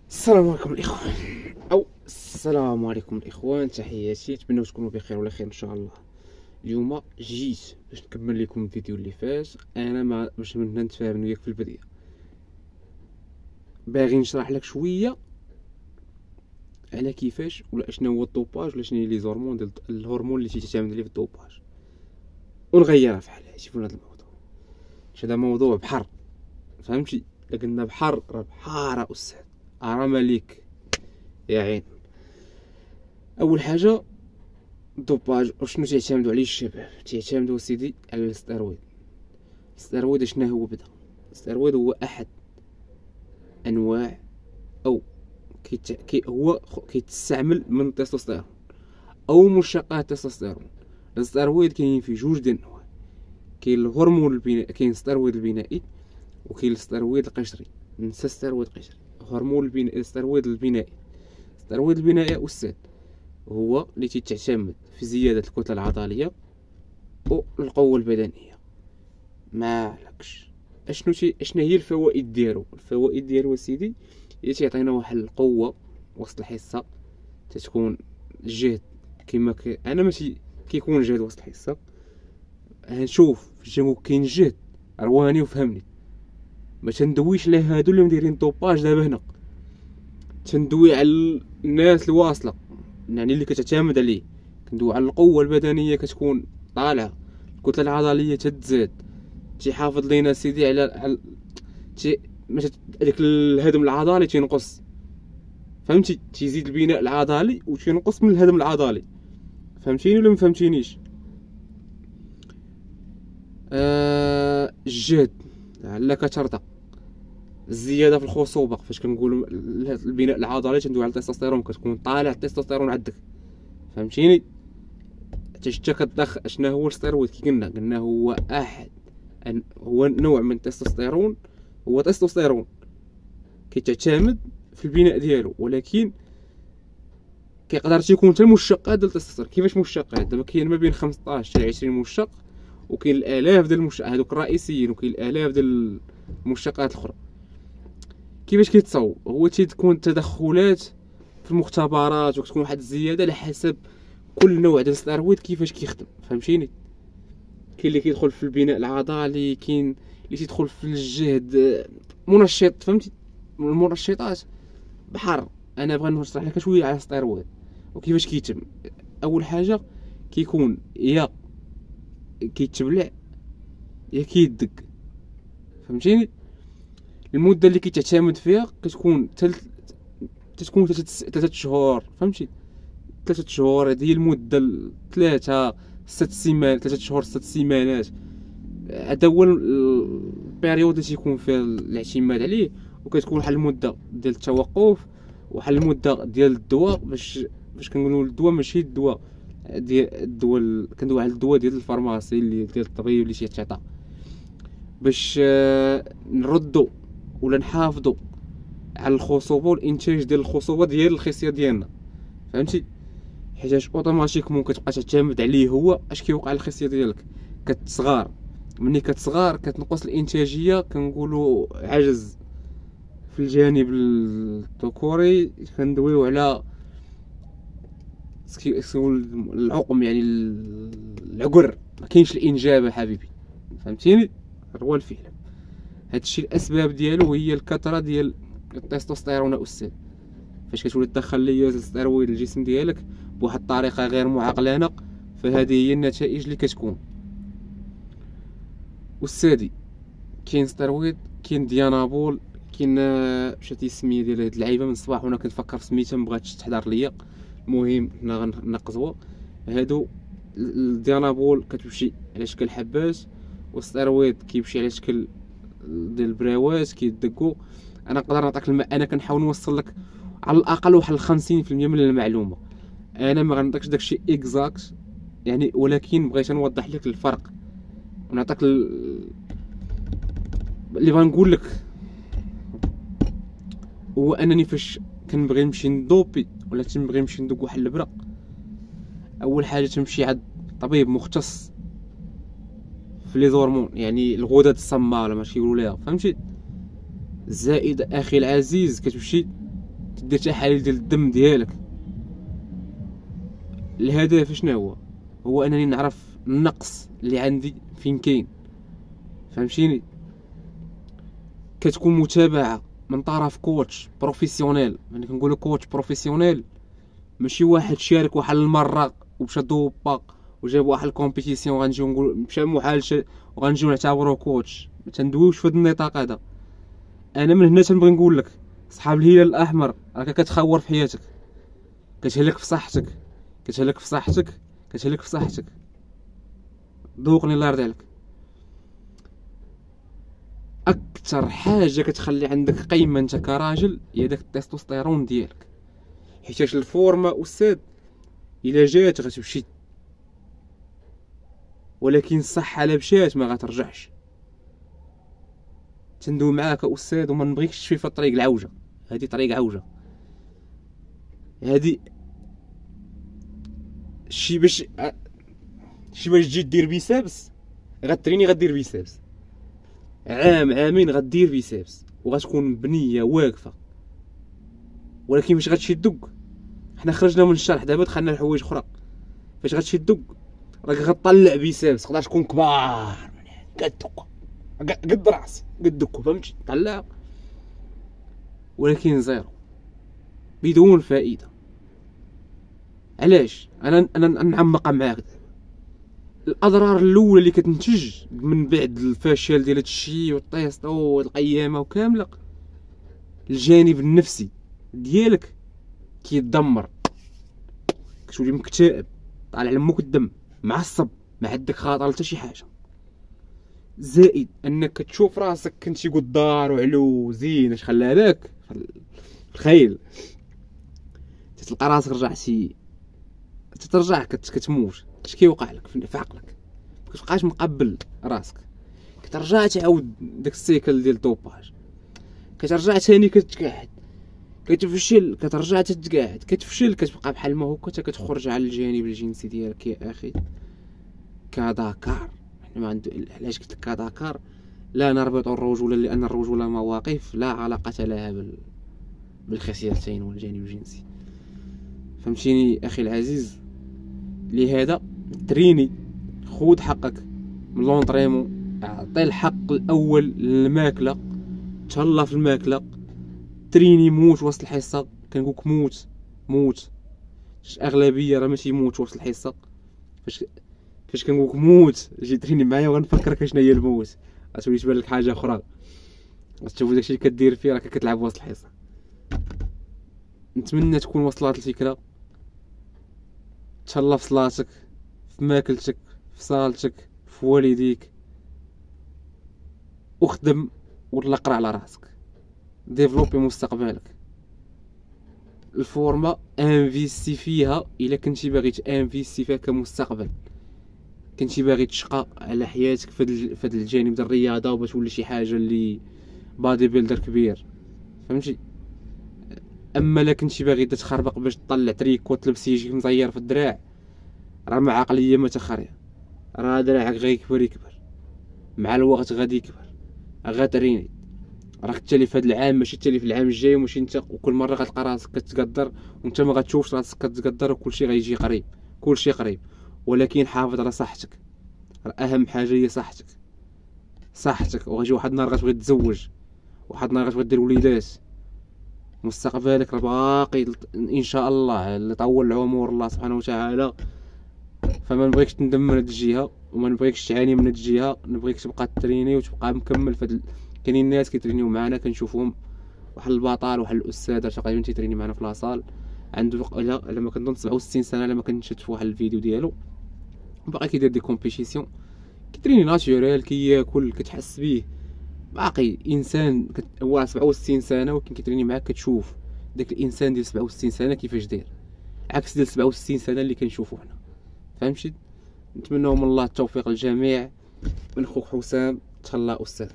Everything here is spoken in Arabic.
السلام عليكم الاخوان، او السلام عليكم الاخوان، تحياتي، نتمنى تكونوا بخير وعلى خير ان شاء الله. اليوم جيت باش نكمل لكم الفيديو اللي فات. انا ما باش نتفاهم وياك في البدايه، باغي نشرح لك شويه على كيفاش ولا شنو هو الدوباج ولا شنو هي لي زورمون ديال الهرمون اللي تيتعامل عليه في الدوباج، ونغيرها في حالها. شوفوا هذا الموضوع، هذا موضوع بحر، فهمتي؟ لكن بحر راه بحار استاذ، راه مليك يا عين. اول حاجه الدوباج وشنو تعتمدوا عليه الشباب؟ تعتمدوا سيدي على الستيرويد. الستيرويد شنو هو؟ بدا الستيرويد هو احد انواع او هو كيتستعمل من التستوستيرون او مشتقات التستوستيرون. الستيرويد كاين فيه جوج ديال الانواع، كاين الهرمون البنائي، كاين الستيرويد البنائي وكاين الستيرويد القشري. ننسى الستيرويد القشري، هرمون البنائي، الستيرويد البنائي. الستيرويد البنائي استاذ هو اللي تعتمد في زيادة الكتلة العضلية والقوة البدنية. ما عليكش اشنو هي الفوائد ديالو؟ الفوائد ديالو سيدي هي تعطينا واحد القوة وسط الحصة، تتكون الجهد كما انا ماشي كيكون جهد وسط الحصة. هنشوف فاش كاين جهد رواني وفهمني، ما تندويش على هادو اللي مديرين طوباج دابا هنا، تندوي على الناس الواصله، يعني اللي كتعتمد عليه. كندوي على القوه البدنيه كتكون طالعه، الكتله العضليه تتزاد، تيحافظ لينا سيدي على داك الهدم العضلي تينقص، فهمتي؟ تيزيد البناء العضلي وتينقص من الهدم العضلي. فهمتيني ولا ما فهمتينيش؟ الجهد على كترضى، الزياده في الخصوبه، فاش كنقولوا البناء العضلي تندوي على التستوستيرون، كتكون طالع التستوستيرون عندك، فهمتيني؟ حتى كتدخل شنو هو الستيرويد؟ كي قلنا هو هو نوع من التستوستيرون، هو تستوستيرون كيتعتمد في البناء ديالو، ولكن كيقدر تيكون حتى المشتقات ديال التستوستيرون. كيفاش مشتقات؟ دابا كاين ما بين 15 حتى 20 مشتق، وكاين الالاف ديال المشتقات هذوك الرئيسيين، وكاين الالاف ديال المشتقات الاخرى. كيفاش كيتصاوب؟ هو تكون تدخلات في المختبرات، وكتكون واحد الزياده على حسب كل نوع ديال الستيرويد كيفاش كيخدم، فهمتيني؟ كاين اللي كيدخل في البناء العضلي، كاين اللي تيدخل في الجهد، منشط، فهمتي؟ المنشطات بحر. انا بغا نشرح لك شويه على الستيرويد وكيفاش كيتم. اول حاجه كيكون يا كيتبلع يا كيدق، فهمتيني؟ المده اللي كيتعتمد فيها كتكون تتكون 3 شهور، فهمتي؟ 3 شهور هذه هي المده، 3 6 سيمانات، 3 شهور 6 سيمانات. هذا هو البيريود اللي تيكون فيها الاعتماد عليه، وكتكون واحد المده ديال التوقف، واحد المده ديال الدواء. باش كنقولوا الدواء ماشي الدواء ديال الدواء، كندوي على الدواء ديال الفارماسي اللي ديال الطبيب اللي تيتعطى باش نردوا ولا نحافظوا على الخصوبه والانتاج ديال الخصوبه ديال الخصيه ديالنا، فهمتي؟ حيتاش اوتوماتيكمون كتبقى تعتمد عليه هو اش كيوقع للخصيه ديالك. كتصغر، ملي كتصغر كتنقص الانتاجيه، كنقولوا عجز في الجانب الذكوري. كندويو على العقم، يعني العقر، ما كاينش الانجاب حبيبي، فهمتيني؟ هو الفعل. هادشي الاسباب ديالو هي الكثره ديال التستوستيرون استاذ. فاش كتولي تدخل لي الستيرويد للجسم ديالك بواحد الطريقه غير معقلانه، فهذه هي النتائج اللي كتكون استاذي. كاين ستيرويد، كاين ديانابول، كاين مشات السميه ديال هاد اللعيبه من الصباح وانا كنفكر في سميتها، مبغاتش تحضر ليا. المهم حنا غنقزوا هادو. الديانابول كتمشي على شكل حبات، والستيرويد كيمشي على شكل ديال البراوات كيدقوا. انا نقدر نعطيك انا كنحاول نوصل لك على الاقل واحد 50% من المعلومه. انا ما غنعطيكش داكشي اكزاكت يعني، ولكن بغيت نوضح لك الفرق ونعطيك اللي بغنقول لك هو انني فاش كنبغي نمشي ندوبي ولا تنبغي نمشي ندوق واحد البرا، اول حاجه تمشي عند طبيب مختص في لي زورمون، يعني الغدد الصماء ولا ماشي يقولوا ليها، فهمتي؟ زائد اخي العزيز كتمشي تدير تحاليل ديال الدم ديالك. الهدف شنو هو انني نعرف النقص اللي عندي فين كاين، فهمتيني؟ كتكون متابعه من طرف كوتش بروفيسيونيل. ملي كنقولوا كوتش بروفيسيونيل ماشي واحد شارك واحد المره ومشى دوبا وجاب واحد الكومبيتيسيون غنجيو نقول مشى محال وغنجيو نعتبروه كوتش. ما تندويوش في هذا النطاق هذا. انا من هنا تنبغي نقول لك صحاب الهلال الاحمر راك كتخور في حياتك، كتهلك في صحتك، كتهلك في صحتك، كتهلك في صحتك. ذوقني الله يرضي عليك. اكثر حاجه كتخلي عندك قيمه انت كراجل هي داك التستوستيرون ديالك، حيتاش الفورمه استاذ الا جات غتمشي، ولكن الصحه لا مشات ما غترجعش. تندوي معاك استاذ وما نبغيكش تمشي في الطريق العوجه. هذه طريق عوجه، هذه شي باش تجي دير بيسابس غتريني، غدير بيسابس عام عامين غدير بيسابس وغتكون بنيه واقفه، ولكن فاش غتمشي تدق، حنا خرجنا من الشرح دابا دخلنا لحوايج اخرى. فاش غتمشي تدق راك غطلع بيسابس تقدر تكون كبار قدك قد راس قدك، فهمتي؟ طلع ولكن زيرو بدون فائده. علاش؟ انا نعمق معاك. الاضرار الاولى اللي كتنتج من بعد الفشل ديال هادشي والطيست والقيامه وكامله، الجانب النفسي ديالك كيتدمر، كتولي مكتئب، طالع لمك الدم، معصب، ما عندك خاطر حتى شي حاجه. زائد انك كتشوف راسك كنتي قدار وعلو زين اش خلى هذاك الخيل، تلقى راسك رجعتي تترجع كتموت. اش كيوقع لك في عقلك؟ مكتبقاش مقبل راسك، كترجع تعاود داك السيكل ديال الدوباج، كترجع ثاني كتقعد، كتفشل، كترجع تتقعد، كتفشل، كتبقى بحال ما هكا حتى كتخرج على الجانب الجنسي ديالك. يا اخي كدكار، حنا ما عنده علاش قلت لك كدكار لا نربط الرجوله، لان الرجوله مواقف لا علاقه لها بالخصيتين والجانب الجنسي، فهمتيني اخي العزيز؟ لهذا تريني، خود حقك من لونطريمون، اعطي الحق الاول للماكله، تهلا في الماكله، تريني، موت وسط الحصه. كنقولك موت اغلبيه راه ماشي موت وسط الحصه. فاش كنقولك موت جي تريني معايا وغنفكرك شنو هي الموت، غتولي تبان لك حاجه اخرى، غتشوف داكشي اللي كدير فيه راك كتلعب وسط الحصه. نتمنى تكون وصلت الفكره. تهلا في صلاتك، في ماكلتك، في صالتك، في والديك، وخدم وطلق على راسك، ديفلوبي مستقبلك. الفورما انفيستي فيها الا كنتي باغي تانفيستي فيها كمستقبل، كنتي باغي تشقى على حياتك في هذا الجانب ديال الرياضه وباش تولي شي حاجه اللي بادي بيلدر كبير، فهمتي؟ اما لا كنتي باغي تخربق باش تطلع تريكو وتلبس يجيك مزير في الدراع، راه مع عقليه متخريه، راه دراعك غيكبر مع الوقت، غادي يكبر، غتريني. راك تالي في هذا العام ماشي تالي في العام الجاي، وماشي انت وكل مره غتلقى راسك كتقدر وانت ما غتشوفش راسك كتقدر، وكلشي غيجي قريب، كلشي قريب. ولكن حافظ على صحتك، راه اهم حاجه هي صحتك. وغيجي واحد النهار غتبغي تتزوج، واحد النهار غتبغي دير وليدات، مستقبلك راه باقي ان شاء الله اللي طول العمر الله سبحانه وتعالى. فما نبغيكش تندم من هاد الجهه، وما نبغيكش تعاني من هاد الجهه، نبغيك تبقى تريني وتبقى مكمل في كاينين الناس كيترينيو معنا كنشوفهم، واحد البطل واحد الاستاذ تقريبا تيتريني معنا في لاصال، عنده على ما كنظن 67 سنه على ما كنشوف في واحد الفيديو ديالو، باقي كيدير دي كومبيتيسيون، كيتريني ناتوريل، كياكل، كتحس بيه باقي انسان. هو 67 سنه ولكن كيتريني معاك، كتشوف داك الانسان ديال 67 سنه كيفاش داير، عكس ديال 67 سنه اللي كنشوفو حنا، فهمتي؟ نتمنى من الله التوفيق للجميع. من خوك حسام، تهلا استاذ.